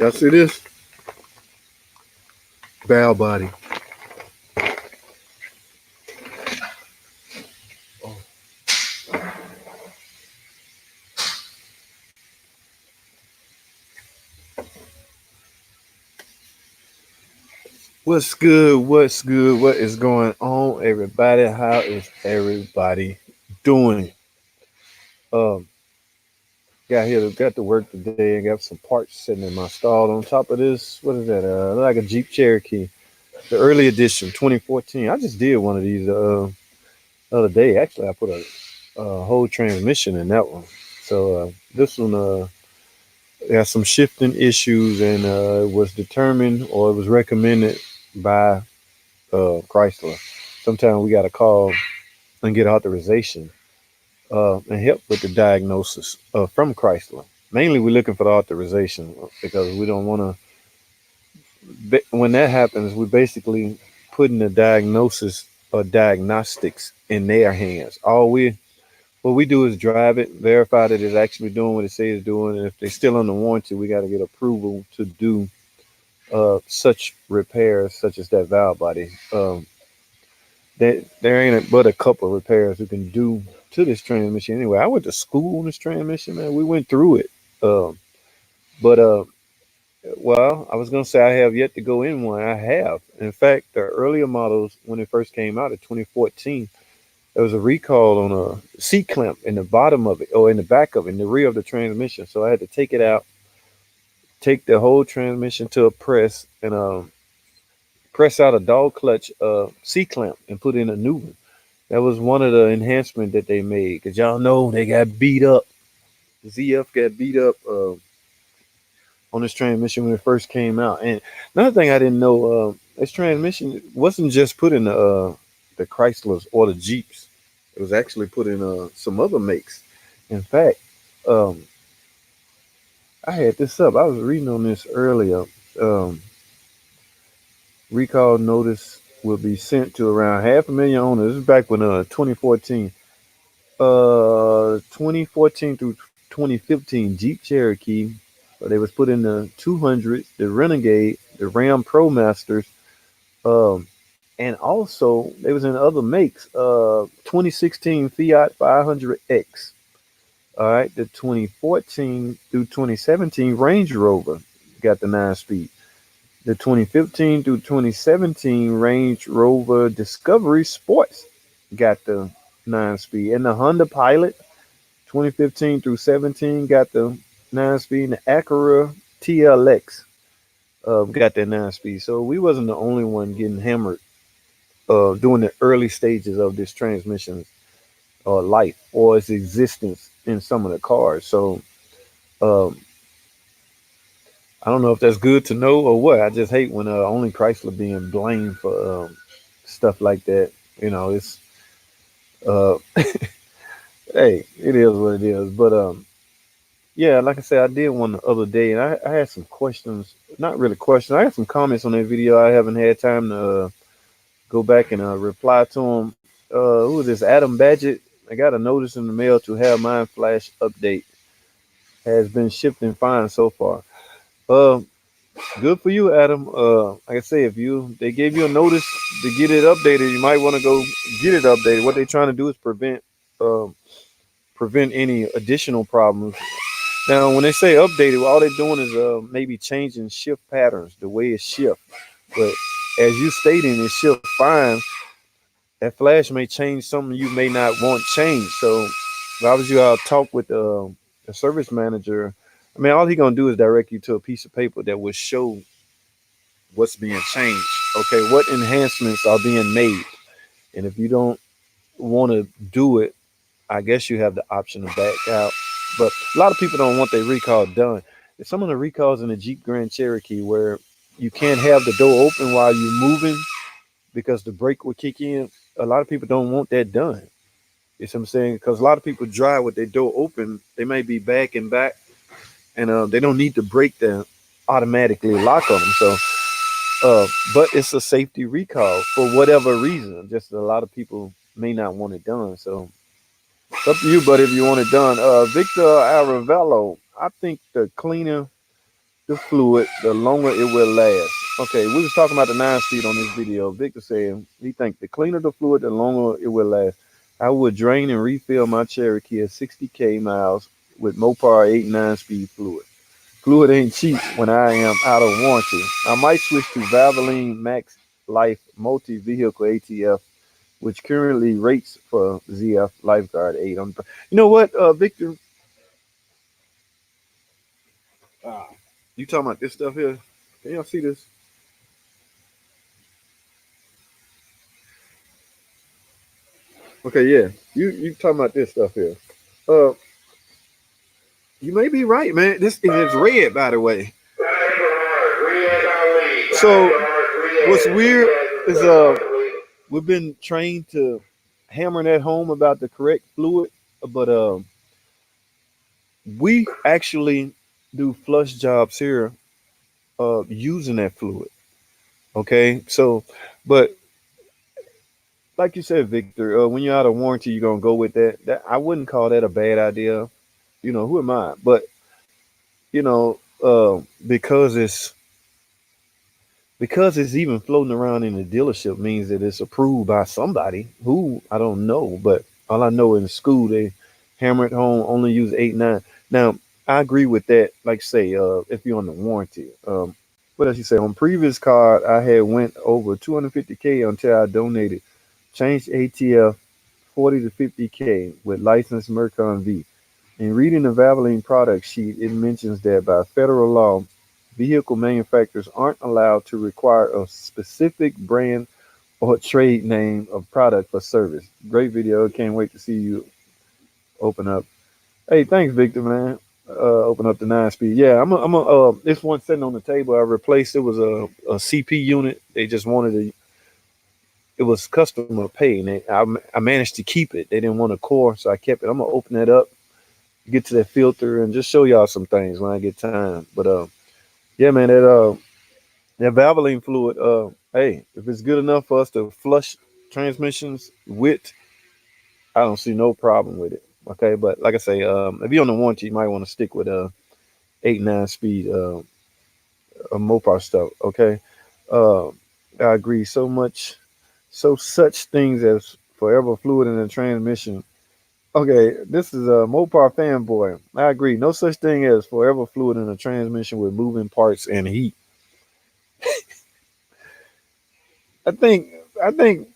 Y'all see this? Valve body. Oh. What's good? What's good? What is going on, everybody? How is everybody doing? Um, got to work today and got some parts sitting in my stall. On top of this, what is that? Like a Jeep Cherokee, the early edition, 2014. I just did one of these the other day. Actually, I put a whole transmission in that one. So this one got some shifting issues, and it was determined or it was recommended by Chrysler. Sometimes we got to call and get authorization and help with the diagnosis from Chrysler. Mainly, we're looking for the authorization because we don't want to. When that happens, we're basically putting the diagnosis or diagnostics in their hands. What we do is drive it, verify that it's actually doing what it says it's doing, and if they're still under warranty, we got to get approval to do such repairs, such as that valve body. There ain't but a couple of repairs we can do to this transmission. Anyway, I went to school on this transmission, man. We went through it. But well, I was gonna say I have yet to go in one. I have. In fact, the earlier models when it first came out in 2014, there was a recall on a seat clamp in the bottom of it, or in the back of it, in the rear of the transmission. So I had to take it out, take the whole transmission to a press, and press out a dog clutch C clamp and put in a new one. That was one of the enhancements that they made. Cause y'all know they got beat up. The ZF got beat up on this transmission when it first came out. And another thing I didn't know, this transmission wasn't just put in the Chryslers or the Jeeps. It was actually put in some other makes. In fact, um, I had this up. I was reading on this earlier. Um, Recall notice will be sent to around 500,000 owners. This is back when 2014. 2014 through 2015 Jeep Cherokee. They was put in the 200, the Renegade, the Ram Pro Masters, um, and also they was in other makes. 2016 Fiat 500X. All right, the 2014 through 2017 Range Rover got the 9 speed. The 2015 through 2017 Range Rover Discovery Sports got the 9 speed, and the Honda Pilot 2015 through 17 got the 9 speed, and the Acura TLX got that 9 speed. So we wasn't the only one getting hammered during the early stages of this transmission life or its existence in some of the cars. So um, I don't know if that's good to know or what. I just hate when only Chrysler being blamed for stuff like that. It's uh, hey, it is what it is. But yeah, like I said, I did one the other day, and I had some questions. Not really questions. I had some comments on that video. I haven't had time to go back and reply to them. Who is this? Adam Badgett. I got a notice in the mail to have mine flash update has been shipped and fine so far. Uh, Good for you, Adam. Like I say, if they gave you a notice to get it updated, you might want to go get it updated. What they're trying to do is um, prevent any additional problems. Now, when they say updated, well, all they're doing is maybe changing shift patterns, the way it shifts. But as you stating, it shifts fine. That flash may change something you may not want changed. So, if I was you, I'll talk with the service manager. I mean, all he gonna do is direct you to a piece of paper that will show what's being changed. Okay, what enhancements are being made, and if you don't want to do it, I guess you have the option to back out. But a lot of people don't want their recall done. There's some of the recalls in the Jeep Grand Cherokee where you can't have the door open while you're moving because the brake will kick in. A lot of people don't want that done. You see what I'm saying? Because a lot of people drive with their door open. They may be back and back, and they don't need the brake to automatically lock on them. So, but it's a safety recall for whatever reason. Just a lot of people may not want it done. So it's up to you, but if you want it done, Victor Aravello, I think the fluid, the longer it will last. Okay, we was talking about the 9-speed on this video. Victor said he think the cleaner the fluid, the longer it will last. I would drain and refill my Cherokee at 60K miles with Mopar 8 9-speed fluid. Fluid ain't cheap when I am out of warranty. I might switch to Valvoline Max Life Multi Vehicle ATF, which currently rates for ZF Lifeguard 8. You know what, Victor? You talking about this stuff here? Can y'all see this? Okay, yeah. You talking about this stuff here? Uh, you may be right, man. This is red, by the way. So what's weird is we've been trained to hammer that home about the correct fluid, but we actually do flush jobs here using that fluid. Okay, so but like you said, Victor, when you're out of warranty, you're gonna go with that. That I wouldn't call that a bad idea. You know, who am I? But you know, because it's even floating around in the dealership means that it's approved by somebody who I don't know. But all I know in school they hammer it home, only use 8 9. Now I agree with that. Like say, if you're on the warranty, what else you say? On previous card, I had went over 250K until I donated, changed ATF 40 to 50K with licensed Mercon V. In reading the Valvoline product sheet, it mentions that by federal law, vehicle manufacturers aren't allowed to require a specific brand or trade name of product for service. Great video. Can't wait to see you open up. Hey, thanks, Victor, man. Open up the 9-speed. Yeah, this one sitting on the table. I replaced. It was a CP unit. They just wanted to. It was customer pay, and I managed to keep it. They didn't want a core, so I kept it. I'm gonna open that up, get to that filter, and just show y'all some things when I get time. But yeah, man, that Valvoline fluid, hey, if it's good enough for us to flush transmissions with, I don't see no problem with it. Okay, but like I say, if you're on the warranty, you might want to stick with 8 9 speed Mopar stuff. Okay, uh, I agree so much. So such things as forever fluid in the transmission. Okay, this is a Mopar fanboy. I agree. No such thing as forever fluid in a transmission with moving parts and heat. I think I think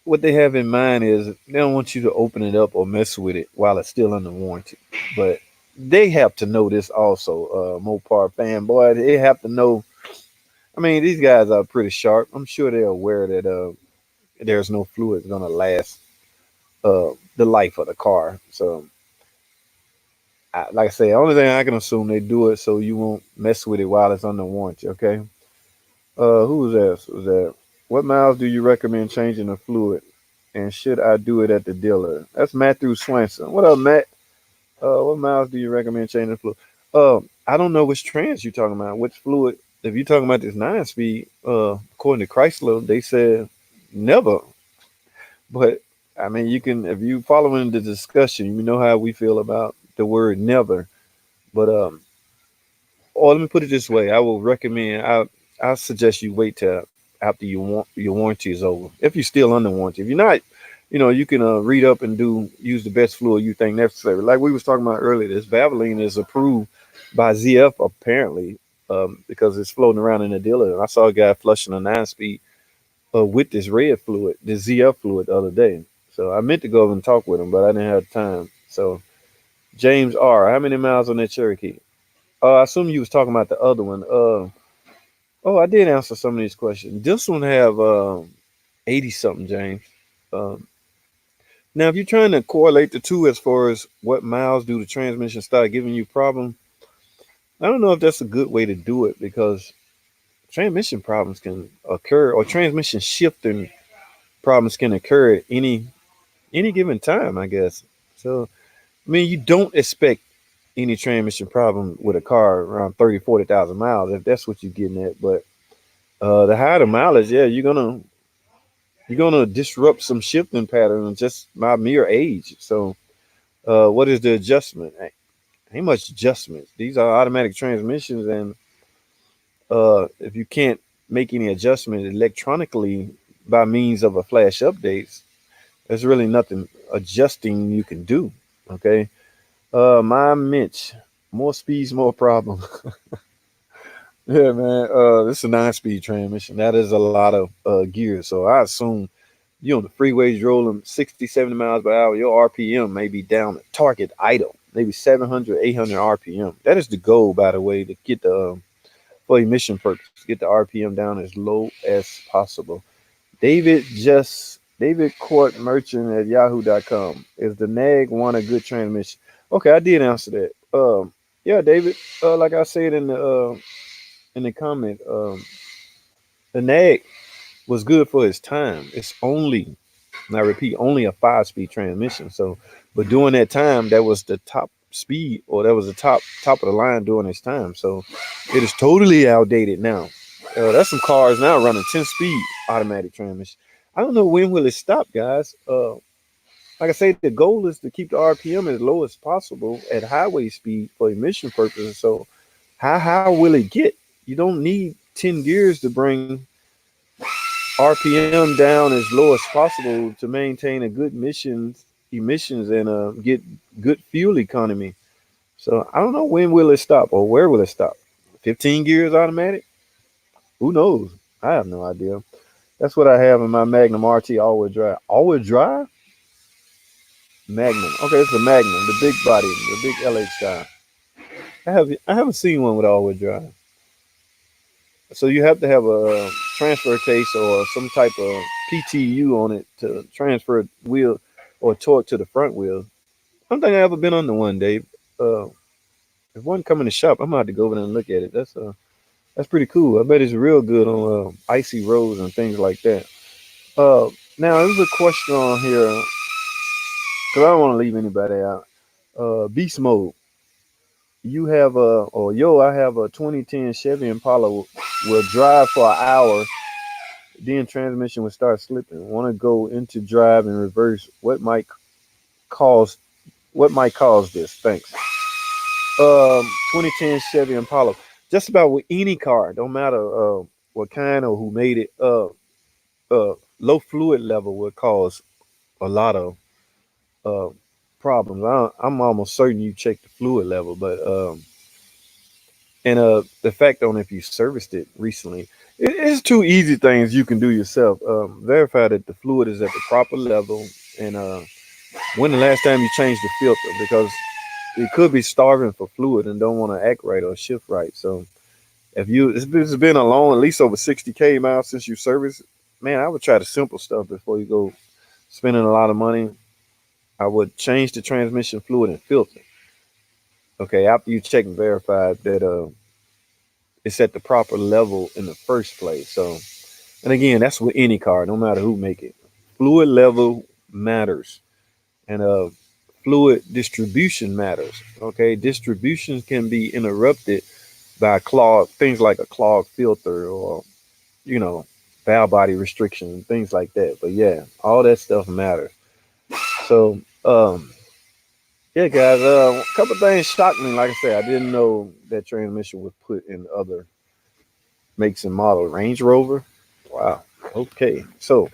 what they have in mind is they don't want you to open it up or mess with it while it's still under warranty. But they have to know this also, Mopar fanboy. They have to know. I mean, these guys are pretty sharp. I'm sure they're aware that there's no fluid gonna last the life of the car. So, like I say, the only thing I can assume they do it so you won't mess with it while it's under warranty. Okay. Who was that? Was that what miles do you recommend changing the fluid? And should I do it at the dealer? That's Matthew Swanson. What up, Matt? What miles do you recommend changing the fluid? I don't know which trans you're talking about. Which fluid? If you're talking about this 9-speed, according to Chrysler, they said never. But I mean, you can if you following the discussion, you know how we feel about the word never. But or let me put it this way: I will recommend. I suggest you wait till after your warranty is over. If you're still under warranty, if you're not, you can read up and use the best fluid you think necessary. Like we was talking about earlier, this Valvoline is approved by ZF apparently because it's floating around in the dealer. And I saw a guy flushing a 9-speed with this red fluid, this ZF fluid, the other day. So I meant to go over and talk with him, but I didn't have time. So James R, how many miles on that Cherokee? I assume you was talking about the other one. Oh, I did answer some of these questions. This one have 80 something, James. Um, Now, if you're trying to correlate the two as far as what miles do the transmission start giving you problem, I don't know if that's a good way to do it because transmission problems can occur or transmission shifting problems can occur at any given time, I guess. So, I mean, you don't expect any transmission problem with a car around 30, 40,000 miles if that's what you're getting at. But the higher the mileage, yeah, you're gonna disrupt some shifting patterns just by mere age. So, what is the adjustment? Ain't much adjustments. These are automatic transmissions, and If you can't make any adjustment electronically by means of a flash updates, there's really nothing adjusting you can do. Okay. My Mitch, more speeds, more problem. Yeah, man. This is a 9-speed transmission. That is a lot of gears. So I assume you on the freeways rolling 60, 70 miles per hour, your RPM may be down at target idle, maybe 700, 800 RPM. That is the goal, by the way, to get the for emission purposes, get the RPM down as low as possible. David Court Merchant at yahoo.com. Is the nag one a good transmission? Okay, I did answer that. Yeah, David. Like I said in the comment, the nag was good for its time. It's only, and I repeat, only a 5-speed transmission. So, but during that time, that was the top speed, or that was the top of the line during its time. So, it is totally outdated now. That's some cars now running 10-speed automatic transmission. I don't know when will it stop, guys. Like I say, the goal is to keep the RPM as low as possible at highway speed for emission purposes. So, how will it get? You don't need 10 gears to bring RPM down as low as possible to maintain a good emissions and get good fuel economy. So I don't know when will it stop or where will it stop. 15 gears automatic? Who knows? I have no idea. That's what I have in my Magnum RT all-wheel drive. All-wheel drive? Magnum. Okay, it's a Magnum, the big body, the big LH guy. I haven't seen one with all-wheel drive. So you have to have a transfer case or some type of PTU on it to transfer wheel or torque to the front wheel. I don't think I ever been on the one, Dave. Uh, if one come in the shop, I'm gonna have to go over there and look at it. That's pretty cool. I bet it's real good on icy roads and things like that. Uh, Now there's a question on here because I don't want to leave anybody out. Beast mode. You have a or yo, I have a 2010 Chevy Impala will drive for an hour, then transmission will start slipping. Want to go into drive and reverse? Cause what might cause this? Thanks. 2010 Chevy Impala. Just about with any car, don't matter what kind or who made it. Low fluid level would cause a lot of uh, problems. I'm almost certain you check the fluid level, but and the fact on if you serviced it recently, it's two easy things you can do yourself. Verify that the fluid is at the proper level, and when the last time you changed the filter, because it could be starving for fluid and don't want to act right or shift right. So it's been a long, at least over 60K miles since you serviced, man, I would try the simple stuff before you go spending a lot of money. I would change the transmission fluid and filter. Okay, after you check and verify that it's at the proper level in the first place. So, and again, that's with any car, no matter who make it. Fluid level matters, and fluid distribution matters. Okay, distributions can be interrupted by clogged things like a clogged filter or you know valve body restriction, things like that. But yeah, all that stuff matters. So yeah, guys, a couple things shocked me. Like I said, I didn't know that transmission was put in other makes and models. Range Rover. Wow. Okay. So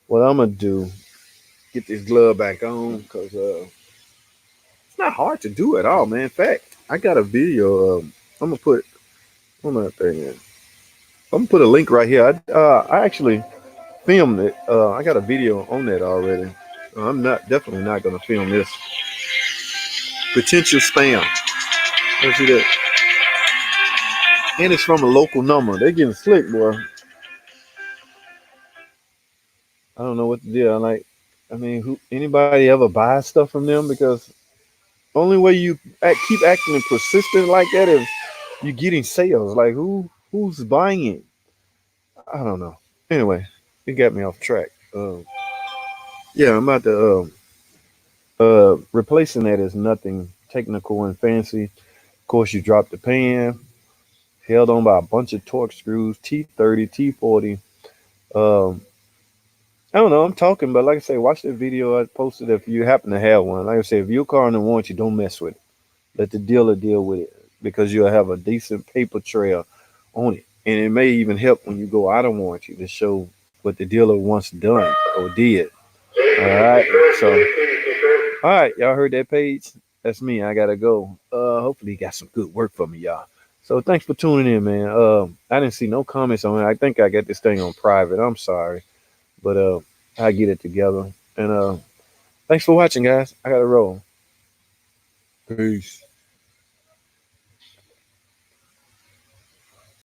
what I'm gonna do? Get this glove back on because it's not hard to do at all, man. In fact, I got a video. I'm gonna put one other thing in. I'm gonna put a link right here. I actually filmed it. I got a video on that already. I'm not definitely not gonna film this potential spam. Let's see that. And it's from a local number. They're getting slick, boy. I don't know what to do. I mean, who anybody ever buy stuff from them? Because only way you keep acting persistent like that is you getting sales. Like who's buying it? I don't know. Anyway, it got me off track. Yeah, I'm about to replacing that is nothing technical and fancy. Of course, you drop the pan, held on by a bunch of torque screws, T30, T40. Um, I don't know. I'm talking, but like I say, watch that video I posted if you happen to have one. Like I say, if your car in the warranty, don't mess with it. Let the dealer deal with it because you'll have a decent paper trail on it. and it may even help when you go out of warranty to show what the dealer once done or did. All right, so all right, y'all heard that page? That's me. I gotta go. Hopefully, he got some good work for me, y'all. So thanks for tuning in, man. I didn't see no comments on it. I think I got this thing on private. I'm sorry, but I get it together. And thanks for watching, guys. I gotta roll. Peace.